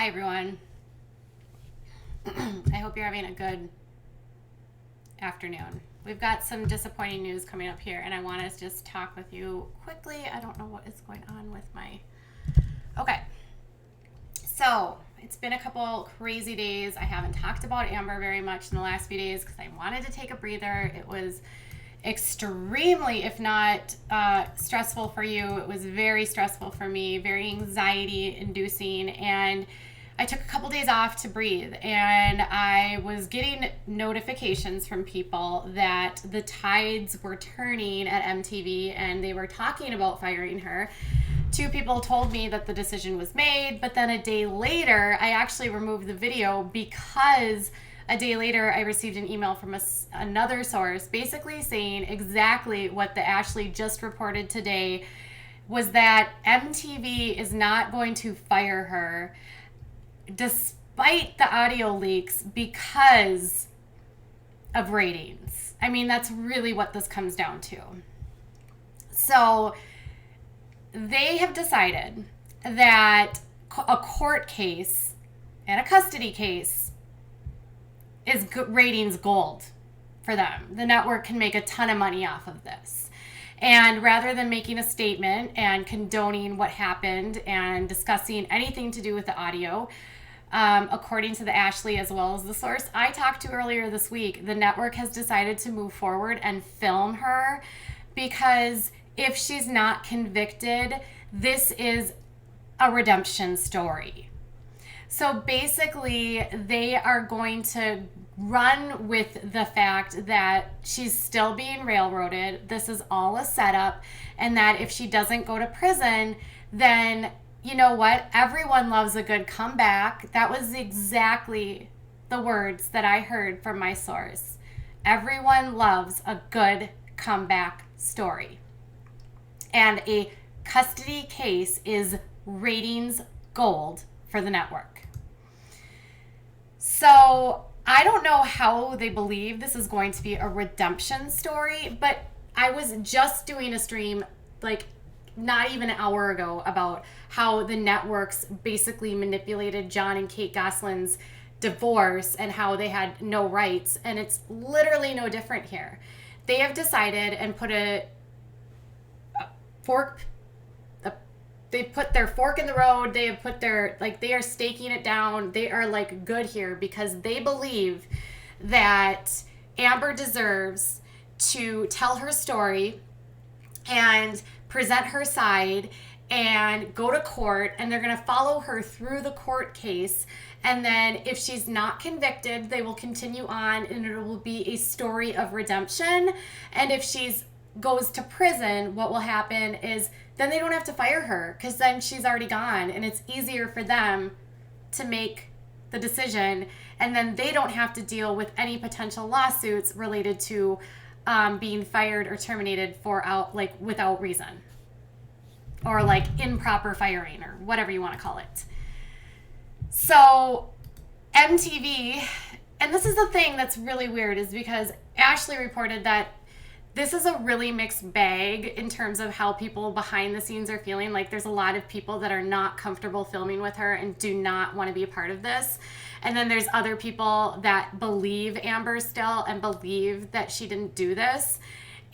Hi, everyone. I hope you're having a good afternoon. We've got some disappointing news coming up here, and I want to just talk with you quickly. I don't know what is going on with my... Okay. So, it's been a couple crazy days. I haven't talked about Amber very much in the last few days because I wanted to take a breather. It was extremely, if not stressful for you. It was very stressful for me, very anxiety inducing, and I took a couple days off to breathe, and I was getting notifications from people that the tides were turning at MTV and they were talking about firing her. Two people told me that the decision was made, but then a day later I actually removed the video because a day later, I received an email from another source basically saying exactly what the Ashley just reported today, was that MTV is not going to fire her despite the audio leaks because of ratings. I mean, that's really what this comes down to. So they have decided that a court case and a custody case is ratings gold for them. The network can make a ton of money off of this. And rather than making a statement and condoning what happened and discussing anything to do with the audio, according to the Ashley as well as the source I talked to earlier this week, the network has decided to move forward and film her because if she's not convicted, this is a redemption story. So basically, they are going to run with the fact that she's still being railroaded. This is all a setup, and that if she doesn't go to prison, then you know what? Everyone loves a good comeback. That was exactly the words that I heard from my source. Everyone loves a good comeback story. And a custody case is ratings gold for the network. So I don't know how they believe this is going to be a redemption story, but I was just doing a stream like not even an hour ago about how the networks basically manipulated John and Kate Gosselin's divorce and how they had no rights, and it's literally no different here. They have decided and put a fork, they put their fork in the road. They have put their, they are staking it down. They are good here because they believe that Amber deserves to tell her story and present her side and go to court, and they're going to follow her through the court case. And then if she's not convicted, they will continue on and it will be a story of redemption. And if she's goes to prison, what will happen is then they don't have to fire her because then she's already gone, and it's easier for them to make the decision, and then they don't have to deal with any potential lawsuits related to being fired or terminated for without reason, or improper firing, or whatever you want to call it. So MTV, and this is the thing that's really weird, is because Ashley reported that this is a really mixed bag in terms of how people behind the scenes are feeling. There's a lot of people that are not comfortable filming with her and do not want to be a part of this. And then there's other people that believe Amber still and believe that she didn't do this.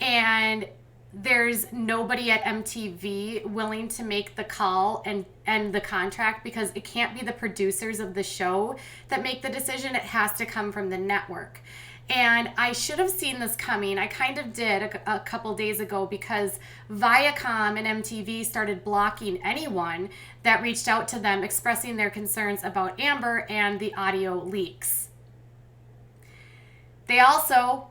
And there's nobody at MTV willing to make the call and end the contract because it can't be the producers of the show that make the decision. It has to come from the network. And I should have seen this coming. I kind of did a couple days ago because Viacom and MTV started blocking anyone that reached out to them expressing their concerns about Amber and the audio leaks. They also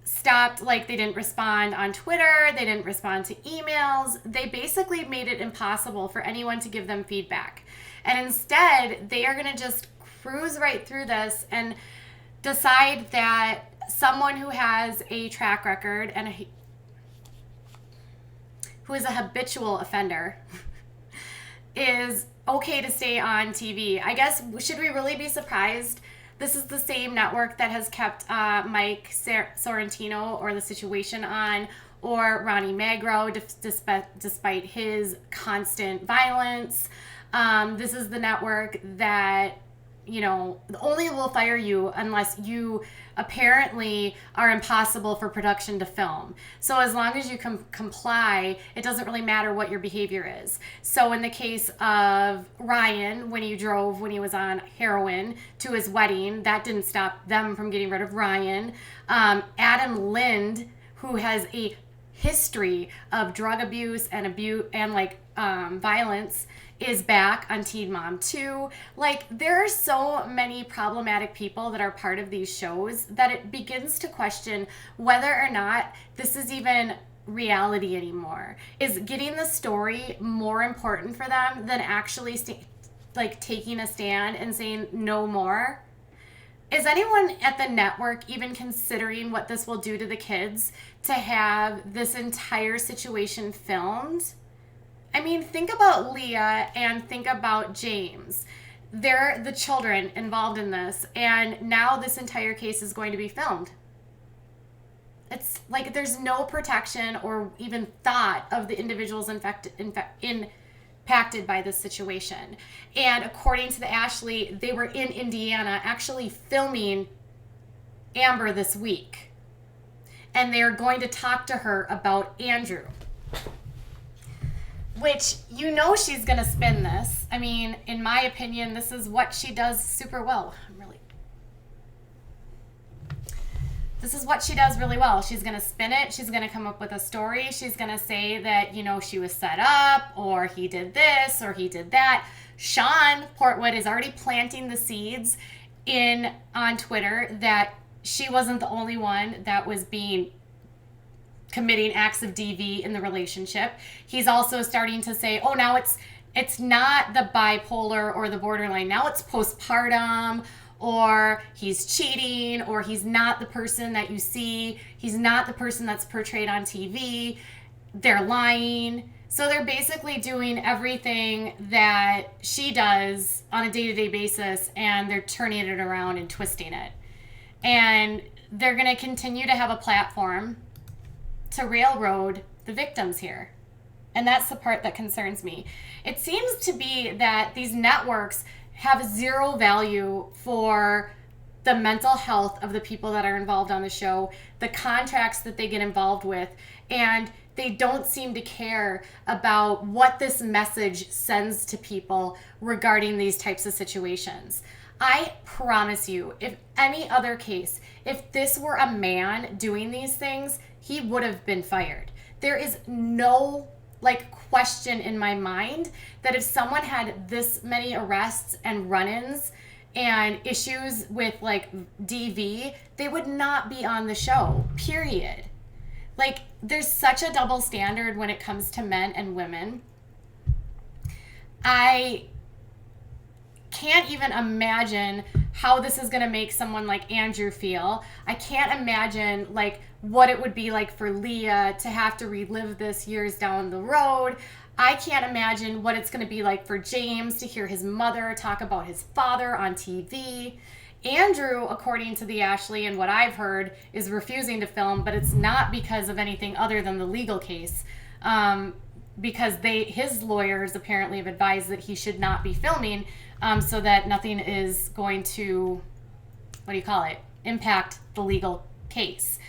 stopped, they didn't respond on Twitter, they didn't respond to emails. They basically made it impossible for anyone to give them feedback. And instead, they are going to just cruise right through this and decide that someone who has a track record and who is a habitual offender is okay to stay on TV. I guess, should we really be surprised? This is the same network that has kept Mike Sorrentino or The Situation on, or Ronnie Magro, despite his constant violence. This is the network that, only will fire you unless you apparently are impossible for production to film. So as long as you comply, it doesn't really matter what your behavior is. So in the case of Ryan, when he was on heroin to his wedding, that didn't stop them from getting rid of Ryan. Adam Lind, who has a history of drug abuse and violence, is back on Teen Mom 2. Like, there are so many problematic people that are part of these shows that it begins to question whether or not this is even reality anymore. Is getting the story more important for them than actually taking a stand and saying no more? Is anyone at the network even considering what this will do to the kids to have this entire situation filmed? I mean, think about Leah and think about James. They're the children involved in this, and now this entire case is going to be filmed. It's like there's no protection or even thought of the individuals impacted by this situation. And according to the Ashley, they were in Indiana actually filming Amber this week. And they're going to talk to her about Andrew. Which, she's going to spin this. I mean, in my opinion, this is what she does super well. This is what she does really well. She's going to spin it. She's going to come up with a story. She's going to say that, she was set up, or he did this, or he did that. Sean Portwood is already planting the seeds on Twitter that she wasn't the only one that was committing acts of DV in the relationship. He's also starting to say, oh, now it's not the bipolar or the borderline. Now it's postpartum, or he's cheating, or he's not the person that you see. He's not the person that's portrayed on TV. They're lying. So they're basically doing everything that she does on a day-to-day basis, and they're turning it around and twisting it. And they're going to continue to have a platform to railroad the victims here. And that's the part that concerns me. It seems to be that these networks have zero value for the mental health of the people that are involved on the show, the contracts that they get involved with, and they don't seem to care about what this message sends to people regarding these types of situations. I promise you, if any other case, if this were a man doing these things, he would have been fired. There is no question in my mind that if someone had this many arrests and run-ins and issues with DV, they would not be on the show, period. There's such a double standard when it comes to men and women. I can't even imagine how this is going to make someone like Andrew feel. I can't imagine what it would be like for Leah to have to relive this years down the road. I can't imagine what it's going to be like for James to hear his mother talk about his father on TV. Andrew, according to the Ashley and what I've heard, is refusing to film, but it's not because of anything other than the legal case. Because his lawyers apparently have advised that he should not be filming, so that nothing is going to, impact the legal case.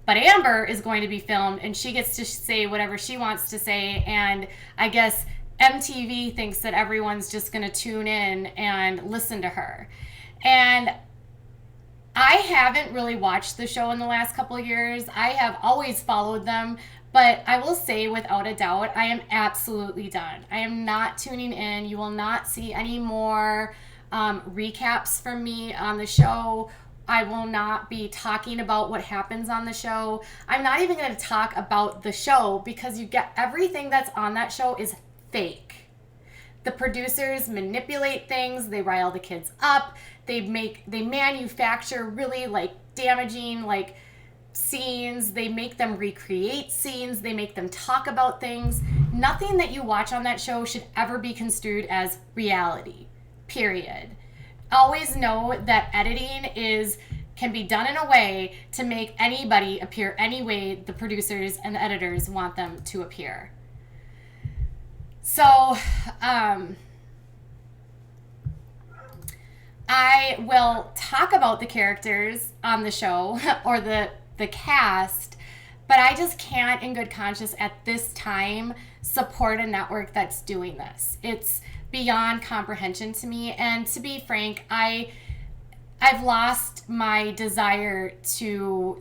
But Amber is going to be filmed, and she gets to say whatever she wants to say, and I guess MTV thinks that everyone's just going to tune in and listen to her. And I haven't really watched the show in the last couple of years. I have always followed them, but I will say without a doubt, I am absolutely done. I am not tuning in. You will not see any more recaps from me on the show. I will not be talking about what happens on the show. I'm not even going to talk about the show because everything that's on that show is fake. The producers manipulate things. They rile the kids up. They manufacture really damaging scenes. They make them recreate scenes. They make them talk about things. Nothing that you watch on that show should ever be construed as reality, period. Always know that editing can be done in a way to make anybody appear any way the producers and the editors want them to appear. So, I will talk about the characters on the show or the cast, but I just can't in good conscience at this time support a network that's doing this. It's beyond comprehension to me, and to be frank, I've lost my desire to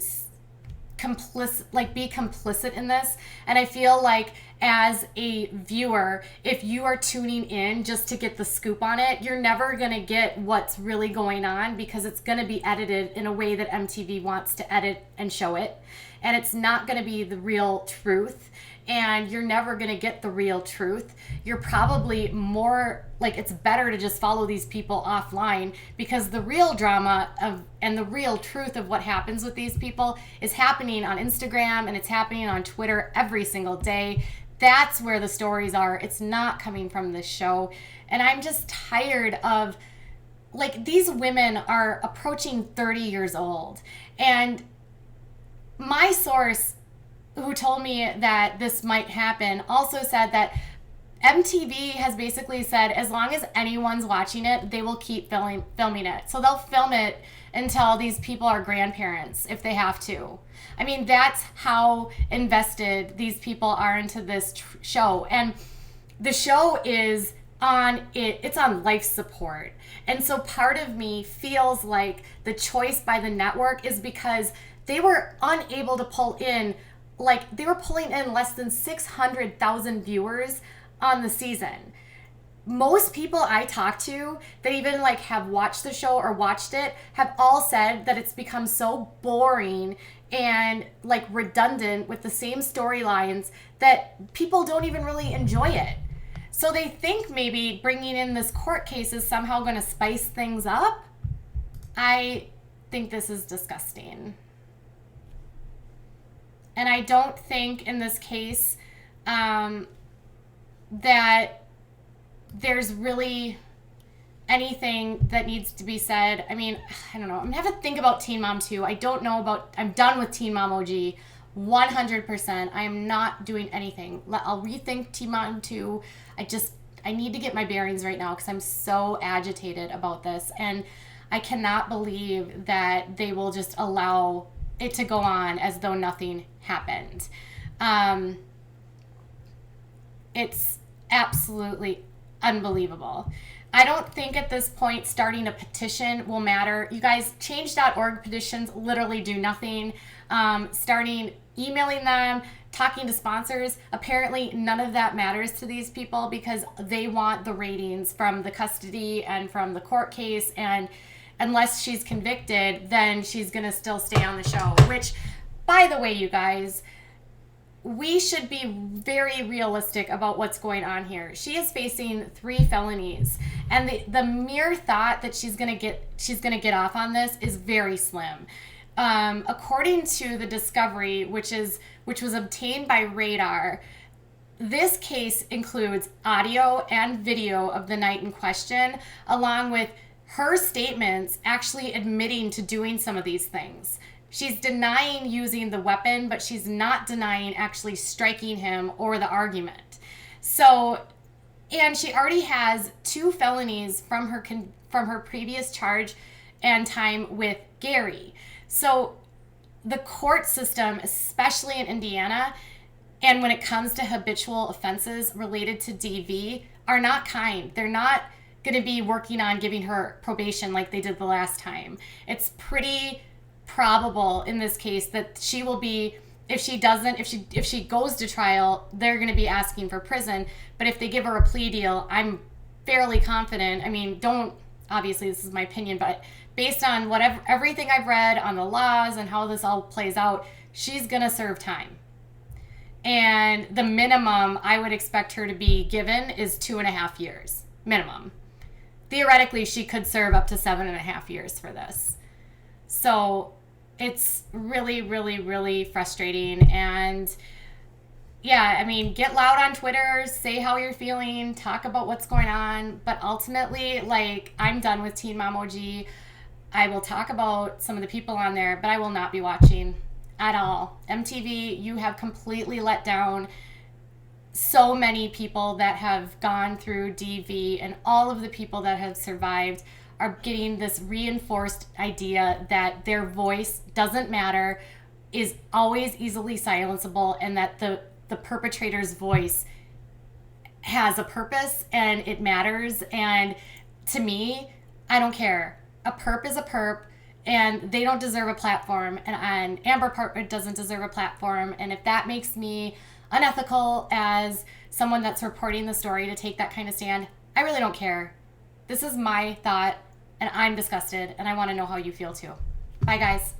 be complicit in this, and I feel like as a viewer, if you are tuning in just to get the scoop on it, you're never going to get what's really going on, because it's going to be edited in a way that MTV wants to edit and show it, and it's not going to be the real truth, and you're never going to get the real truth. You're probably more like, it's better to just follow these people offline, because the real drama and the real truth of what happens with these people is happening on Instagram, and it's happening on Twitter every single day. That's where the stories are. It's not coming from this show. And I'm just tired of, like, these women are approaching 30 years old. And my source, who told me that this might happen, also said that MTV has basically said as long as anyone's watching it, they will keep filming it. So they'll film it until these people are grandparents if they have to. I mean, that's how invested these people are into this show. And the show is it's on life support. And so part of me feels like the choice by the network is because they were unable to pull in, like, they were pulling in less than 600,000 viewers on the season. Most people I talk to that even like have watched the show or watched it have all said that it's become so boring and like redundant with the same storylines that people don't even really enjoy it. So they think maybe bringing in this court case is somehow going to spice things up. I think this is disgusting. And I don't think in this case that there's really anything that needs to be said. I mean, I don't know. I'm going to have to think about Teen Mom 2. I'm done with Teen Mom OG 100%. I am not doing anything. I'll rethink Teen Mom 2. I need to get my bearings right now because I'm so agitated about this. And I cannot believe that they will just allow it to go on as though nothing happened. It's absolutely unbelievable. I don't think at this point starting a petition will matter. You guys, change.org petitions literally do nothing. Starting emailing them, talking to sponsors, apparently none of that matters to these people because they want the ratings from the custody and from the court case, and unless she's convicted, then she's going to still stay on the show, which, by the way, you guys, we should be very realistic about what's going on here. She is facing 3 felonies, and the mere thought that she's gonna get off on this is very slim. According to the discovery, which was obtained by Radar, this case includes audio and video of the night in question, along with her statements actually admitting to doing some of these things. She's denying using the weapon, but she's not denying actually striking him or the argument. So, and she already has 2 felonies from her previous charge and time with Gary. So the court system, especially in Indiana, and when it comes to habitual offenses related to DV, are not kind. They're not going to be working on giving her probation like they did the last time. It's pretty probable in this case that she will be, if she goes to trial, they're going to be asking for prison. But if they give her a plea deal, I'm fairly confident. I mean, obviously this is my opinion, but based on everything I've read on the laws and how this all plays out, she's going to serve time. And the minimum I would expect her to be given is 2.5 years minimum. Theoretically, she could serve up to 7.5 years for this. So it's really, really, really frustrating. And yeah, I mean, get loud on Twitter, say how you're feeling, talk about what's going on. But ultimately, like, I'm done with Teen Mom OG. I will talk about some of the people on there, but I will not be watching at all. MTV, you have completely let down so many people that have gone through DV, and all of the people that have survived are getting this reinforced idea that their voice doesn't matter, is always easily silenceable, and that the perpetrator's voice has a purpose and it matters. And to me, I don't care. A perp is a perp, and they don't deserve a platform, and Amber Portwood doesn't deserve a platform. And if that makes me unethical as someone that's reporting the story to take that kind of stand, I really don't care. This is my thought, and I'm disgusted, and I want to know how you feel too. Bye, guys.